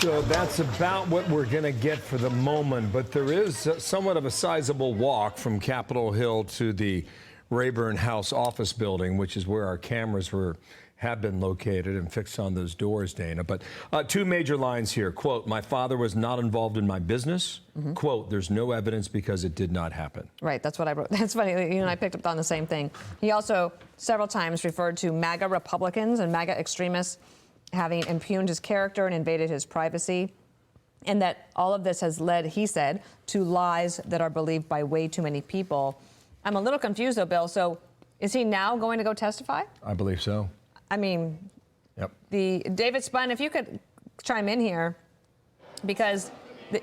So that's about what we're going to get for the moment, but there is somewhat of a sizable walk from Capitol Hill to the Rayburn House office building, which is where our cameras have been located and fixed on those doors, Dana. But two major lines here. Quote, my father was not involved in my business. Quote, there's no evidence because it did not happen. Right, that's what I wrote. That's funny. You and I picked up on the same thing. He also several times referred to MAGA Republicans and MAGA extremists having impugned his character and invaded his privacy, and that all of this has led, he said, to lies that are believed by way too many people. I'm a little confused, though, Bill. So is he now going to go testify? I believe so. I mean, yep. David Spunt, if you could chime in here, because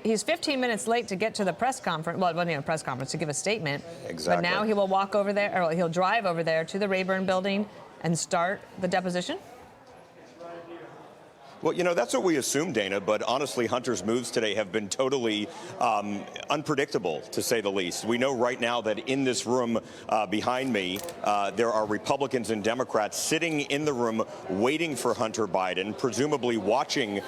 he's 15 minutes late to get to the press conference. Well, it wasn't even a press conference, to give a statement. Exactly. But now he will walk over there, or he'll drive over there to the Rayburn building and start the deposition? Well, you know, that's what we assumed, Dana, but honestly, Hunter's moves today have been totally unpredictable, to say the least. We know right now that in this room behind me, there are Republicans and Democrats sitting in the room waiting for Hunter Biden, presumably watching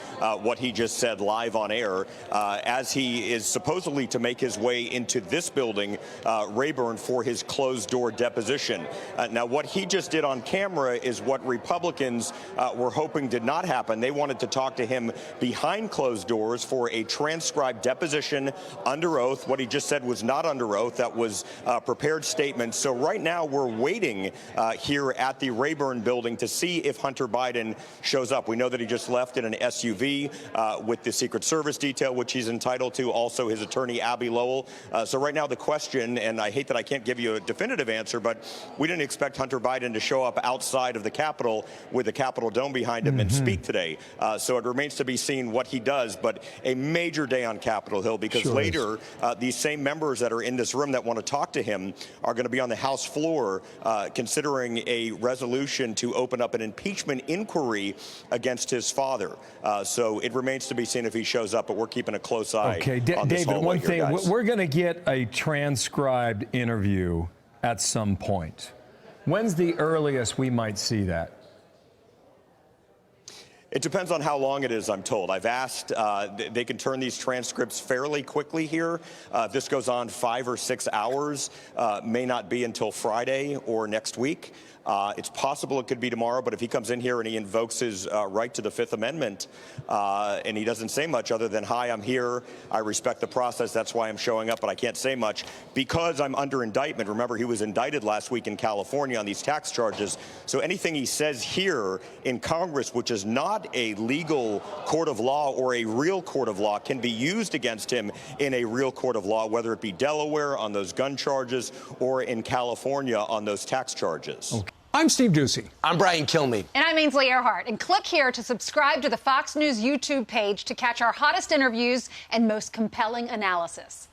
what he just said live on air, as he is supposedly to make his way into this building, Rayburn, for his closed-door deposition. Now, what he just did on camera is what Republicans were hoping did not happen. They wanted to talk to him behind closed doors for a transcribed deposition under oath. What he just said was not under oath. That was a prepared statement. So right now we're waiting here at the Rayburn building to see if Hunter Biden shows up. We know that he just left in an SUV with the Secret Service detail, which he's entitled to, also his attorney, Abby Lowell. So right now the question, and I hate that I can't give you a definitive answer, but we didn't expect Hunter Biden to show up outside of the Capitol with the Capitol Dome behind him and speak today. So it remains to be seen what he does, but a major day on Capitol Hill, because later these same members that are in this room that want to talk to him are going to be on the House floor considering a resolution to open up an impeachment inquiry against his father. So it remains to be seen if he shows up, but we're keeping a close eye on this David, one thing, guys. We're going to get a transcribed interview at some point. When's the earliest we might see that? It depends on how long it is, I'm told. I've asked, they can turn these transcripts fairly quickly here. If this goes on 5 or 6 hours, may not be until Friday or next week. It's possible it could be tomorrow, but if he comes in here and he invokes his right to the Fifth Amendment, and he doesn't say much other than, hi, I'm here, I respect the process, that's why I'm showing up, but I can't say much because I'm under indictment. Remember, he was indicted last week in California on these tax charges. So anything he says here in Congress, which is not a legal court of law or a real court of law, can be used against him in a real court of law, whether it be Delaware on those gun charges or in California on those tax charges. Okay. I'm Steve Doocy. I'm Brian Kilmeade. And I'm Ainsley Earhart. And click here to subscribe to the Fox News YouTube page to catch our hottest interviews and most compelling analysis.